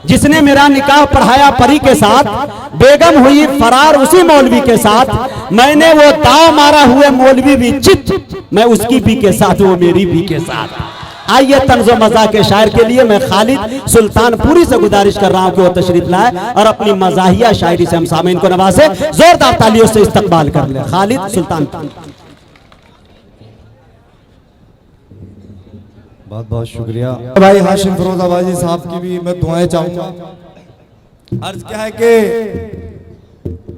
जिसने मेरा निकाह पढ़ाया परी के साथ, बेगम हुई फरार उसी मौलवी के साथ। मैंने वो दाव मारा हुए मौलवी भी चित, मैं उसकी भी के साथ, वो मेरी भी के साथ। आइए तंज़ो मज़ाक के शायर के लिए मैं खालिद सुल्तानपुरी से गुजारिश कर रहा हूं कि वो तशरीफ लाए और अपनी मज़ाहिया शायरी से हम सामीन को नवाजे। जोरदार तालियों से इस्तकबाल कर ले खालिद सुल्तानपुरी। बहुत बहुत शुक्रिया भाई हाशिम फिरोजाबादी साहब की भी मैं दुआएं चाहूंगा। अर्ज क्या है कि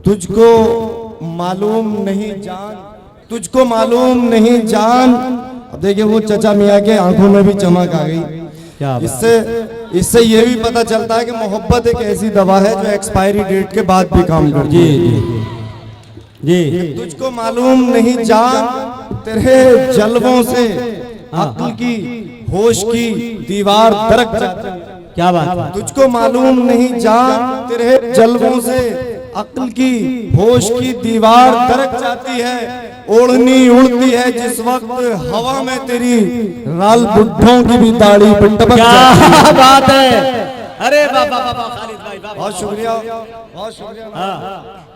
तुझको मालूम नहीं जान, तुझको मालूम नहीं जान। अब देखिए वो चचा मियाँ के आंखों में भी चमक आ गई। इससे ये भी पता चलता है कि मोहब्बत एक ऐसी दवा है जो एक्सपायरी डेट के बाद भी काम करती है। जी तुझको मालूम नहीं जान, तेरे जलवों से अक्ल की होश की दीवार दरक जाती है। क्या बात है। तुझको मालूम नहीं जान, तेरे जलवों से अक्ल की होश की दीवार दरक जाती है। ओढ़नी उड़ती है जिस वक्त हवा में, तेरी लाल बुढ़ों की भी दाढ़ी पे टपक जाती है। क्या बात है। अरे बाबा बाबा खालिद भाई बहुत शुक्रिया, बहुत शुक्रिया।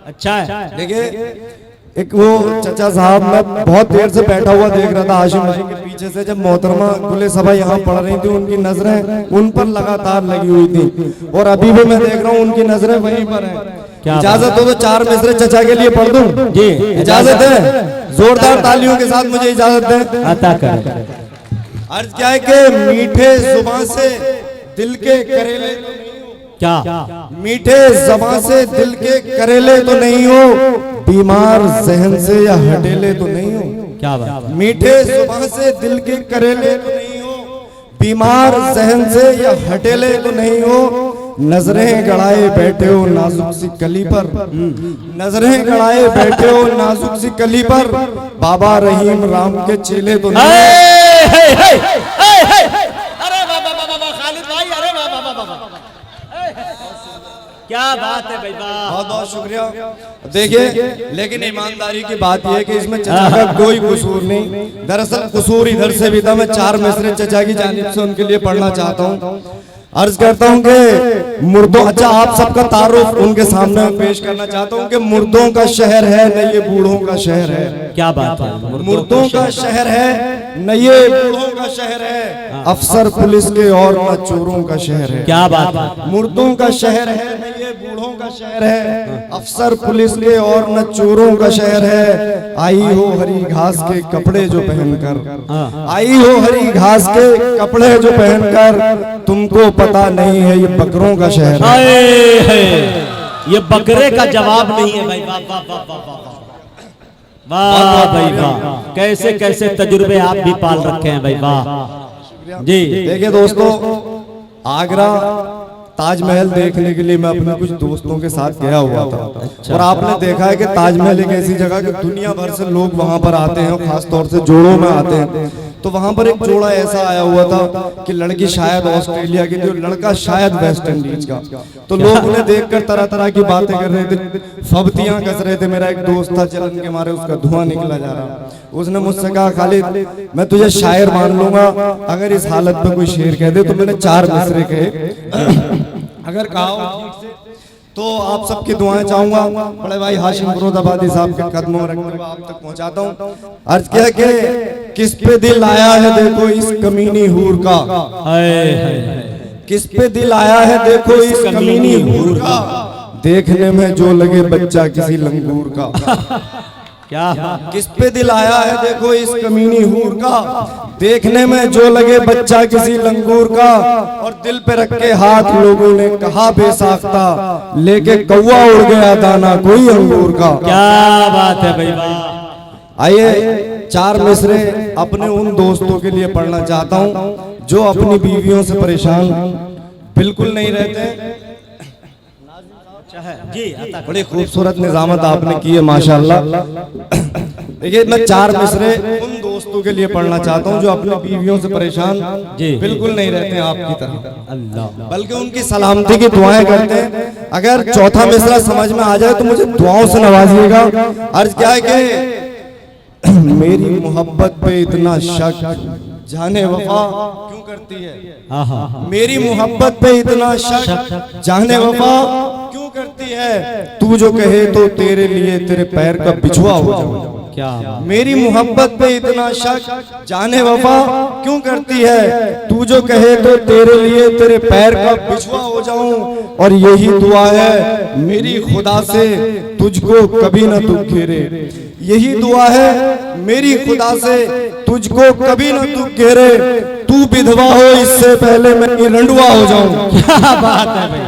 अच्छा है। देखिए एक वो चचा साहब, मैं बहुत देर से बैठा हुआ देख रहा था हाशिम भाई के पीछे से, जब मोहतरमा गुले सभा यहाँ पढ़ रही थी, उनकी नजरें उन पर लगातार लगी हुई थी और अभी भी मैं देख रहा हूँ उनकी नजरें वहीं पर हैं। इजाजत हो तो 4 मिसरे चचा के लिए पढ़ दूं? जी इजाजत है। जोरदार तालियों के साथ मुझे इजाजत दें। अता कर। अर्ज क्या है कि मीठे जुबान से दिल के करेले, क्या मीठे ज़बान से दिल के करेले तो नहीं हो, बीमार जहन से या हटेले तो नहीं हो। क्या बात। मीठे जुबान से दिल के करेले तो नहीं हो, बीमार जहन से या हटेले तो नहीं हो। नजरें गड़ाए बैठे हो नाजुक सी कली पर, नजरें गड़ाए बैठे हो नाजुक सी कली पर, बाबा रहीम राम के चेले तो नहीं हो। क्या बात है भाई, बहुत बहुत शुक्रिया। देखिए लेकिन ईमानदारी की बात यह है कि इसमें चचा का कोई कसूर नहीं। दरअसल कसूर इधर से भी था। मैं 4 मिसरे चचा की जानिब से उनके लिए पढ़ना चाहता हूँ। अर्ज करता हूँ कि मुर्दों, अच्छा आप सबका तारुफ उनके सामने पेश करना चाहता हूँ कि मुर्दों का शहर है न ये बूढ़ों का शहर है। क्या बात है। मुर्दों का शहर है न ये बूढ़ों का शहर है, अफसर पुलिस के और न चोरों का शहर है। क्या बात है। मुर्दों का शहर है न ये बूढ़ों का शहर है, अफसर पुलिस के और न चोरों का शहर है। आई हो हरी घास के कपड़े जो पहनकर, आई हो हरी घास के कपड़े जो पहनकर, तुमको पता नहीं है ये बकरों का शहर है। ये बकरे का जवाब नहीं है भाई। वाह वाह वाह वाह वाह भाई वाह। कैसे कैसे तजुर्बे आप भी पाल रखे हैं भाई, वाह जी। देखिए दोस्तों, आगरा ताजमहल देखने के लिए मैं अपने कुछ दोस्तों के साथ गया हुआ था। और आपने देखा है कि ताजमहल एक ऐसी जगह कि दुनिया भर से लोग वहां पर आते हैं, खास तौर से जोड़ों में आते हैं। तो वहां पर एक जोड़ा ऐसा आया हुआ था कि लड़की शायद ऑस्ट्रेलिया की थी और लड़का शायद वेस्ट इंडीज का। तो लोग उन्हें देखकर तरह तरह की बातें कर रहे थे, फबतियां कस रहे थे। मेरा एक दोस्त था, जलन के मारे उसका धुआं निकला जा रहा। उसने मुझसे कहा, खालिद मैं तुझे शायर मान लूंगा अगर इस हालत में कोई शेर कह दे। तो मैंने 4 मिसरे कहे। अगर कहा तो आप सबकी दुआएं चाहूंगा। बड़े भाई हाशिम फिरोजाबादी साहब के कदमों में रखते हुए आप तक पहुंचाता हूं। अर्ज क्या कि किस पे दिल आया है देखो इस कमीनी हूर का, किस पे दिल आया है देखो इस कमीनी हूर का, देखने में जो लगे बच्चा किसी लंगूर का। क्या किस पे दिल आया है देखो इस कमीनी हूर का, देखने में जो लगे बच्चा किसी लंगूर का। और दिल पे रख के हाथ लोगों ने कहा बेसाख्ता, लेके कौवा उड़ गया दाना कोई अंगूर का। क्या बात है भाई। आइए 4 मिसरे अपने उन दोस्तों के लिए पढ़ना चाहता हूँ जो अपनी बीवियों से परेशान बिल्कुल नहीं रहते। जी बड़ी खूबसूरत निजामत आपने की है माशाल्लाह। देखिए मैं 4 मिसरे उन दोस्तों के लिए पढ़ना चाहता हूँ जो अपनी बीवियों से परेशान बिल्कुल नहीं रहते आपकी तरह, अल्लाह, बल्कि उनकी सलामती की दुआएं करते हैं। अगर चौथा मिसरा समझ में आ जाए तो मुझे दुआओं से नवाजिएगा। अर्ज क्या है कि मेरी मोहब्बत पे इतना शक, जाने वफा क्यों करती है, आहा, मेरी मोहब्बत पे इतना शक जाने वफा क्यों करती है, तू जो कहे तो तेरे लिए तेरे पैर का बिछुआ हो जाऊं। क्या मेरी मोहब्बत पे इतना शक जाने वफा क्यों करती है, तू जो कहे तो तेरे लिए तेरे पैर का बिछुआ हो जाऊं। और यही दुआ है मेरी खुदा से तुझको कभी ना दुख घेरे, यही दुआ है मेरी खुदा से तुझको कभी ना दुख घेरे, तू विधवा हो इससे पहले मैं रंडुआ हो जाऊं। क्या बात है भाई,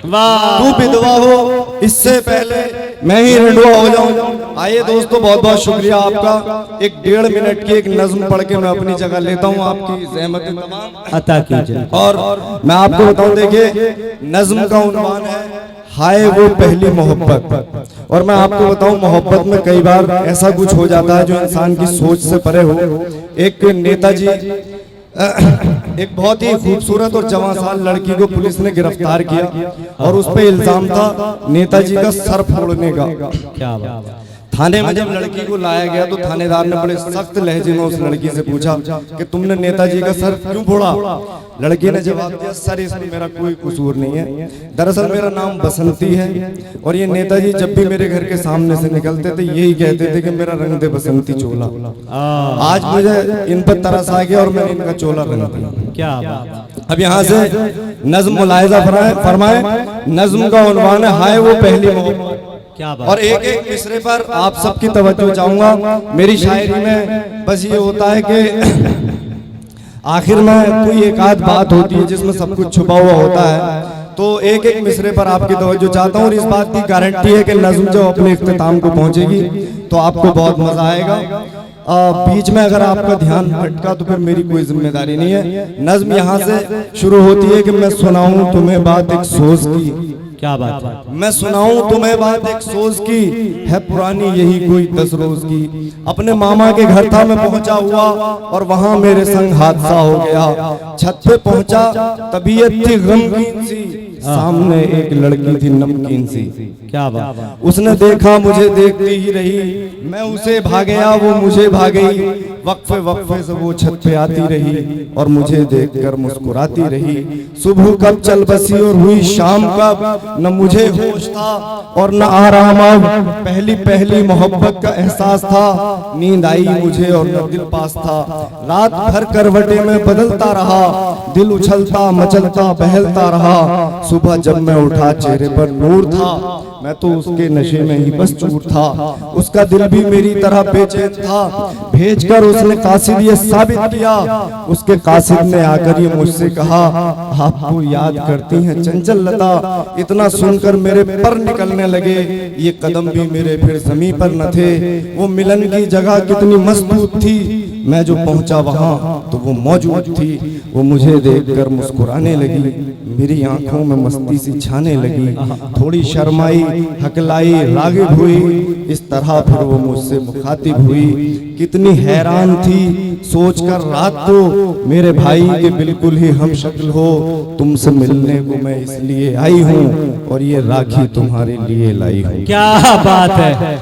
वाह, तू विधवा हो इससे पहले मैं ही रंडुआ हो जाऊं। आइए दोस्तों, बहुत बहुत शुक्रिया आपका। एक 1.5 मिनट की एक नज्म पढ़ के मैं अपनी जगह लेता हूं, आपकी ज़हमत तमाम अता कीजिए। और मैं आपको बताऊं, देखिए नज्म का उन्वान है हाय वो पहली मोहब्बत। और मैं आपको बताऊं, मोहब्बत में कई बार ऐसा कुछ हो जाता है जो इंसान की सोच से परे हो। एक नेताजी एक बहुत ही खूबसूरत और जवान लड़की को पुलिस ने गिरफ्तार किया और उस पे इल्जाम था नेताजी का सर फोड़ने का। क्या बात, थाने में जब लड़की को लाया गया तो थानेदार ने बड़े सख्त लहजे में उस लड़की से पूछा कि तुमने नेताजी का सर क्यों फोड़ा। लड़की ने जवाब दिया, सर इसमें मेरा कोई कसूर नहीं है, दरअसल मेरा नाम बसंती है और ये नेताजी जब भी मेरे घर के सामने से निकलते थे यही कहते थे कि मेरा रंग दे बसंती चोला। आज मुझे इन पर तरस आ गया और मैंने इनका चोला रंग दिया। क्या बात, अब यहाँ से नज्म मुलाहिजा फरमाए, नज्म का उन्वान है हाय वो पहली मोहब्बत। क्या बात, और एक एक मिसरे पर आप सबकी तवज्जो चाहूंगा। मेरी शायरी में बस ये होता है कि आखिर में कोई एक आध बात होती है जिसमें सब कुछ छुपा हुआ होता है, तो एक एक मिसरे पर आपकी तवज्जो चाहता हूँ। और इस बात की गारंटी है कि नज्म जब अपने इख्तिताम को पहुंचेगी तो आपको बहुत मजा आएगा। बीच में अगर आपका ध्यान भटका तो फिर मेरी कोई जिम्मेदारी नहीं है। नज्म यहाँ से शुरू होती है कि मैं सुनाऊं तुम्हें बात एक सोच की, क्या बात है, मैं सुनाऊं तुम्हें बात एक सोच की, है पुरानी यही कोई 10 रोज की। अपने मामा के घर था मैं पहुंचा हुआ और वहां मेरे संग हादसा हो गया। छत पे पहुंचा तबीयत थी गमगीन सी, सामने एक लड़की थी नमकीन सी। क्या बात, उसने देखा मुझे देखती ही रही, मैं उसे भागया वो मुझे भागई। वक्फे वक्फे से वो छत पे आती रही और मुझे देखकर मुस्कुराती रही। सुबह कब चल बसी और हुई शाम कब, न मुझे होश था और न आराम। अब पहली पहली मोहब्बत का एहसास था, नींद आई मुझे और न दिल पास था। रात भर करवटे में बदलता रहा, दिल उछलता मचलता बहलता रहा। सुबह जब मैं उठा चेहरे पर नूर था, मैं तो उसके नशे में ही बस चूर था। उसका दिल भी मेरी तरह बेचैन था, भेजकर उसने कासिद ये साबित किया। उसके कासिद ने आकर ये मुझसे कहा, आपको याद करती हैं चंचल लता। इतना सुनकर मेरे पर निकलने लगे, ये कदम भी मेरे फिर ज़मीं पर न थे। वो मिलन की जगह कितनी मजबूत थी, मैं जो पहुंचा वहां तो वो मौजूद थी। वो मुझे देखकर मुस्कुराने लगी, मेरी आंखों में मस्ती सी छाने लगी। थोड़ी शर्माई हकलाई रागिब हुई, इस तरह फिर वो मुझसे मुखातिब हुई। कितनी हैरान थी सोचकर रात को, मेरे भाई के बिल्कुल ही हम शक्ल हो। तुमसे मिलने को मैं इसलिए आई हूँ और ये राखी तुम्हारे लिए लाई हूँ। क्या बात है।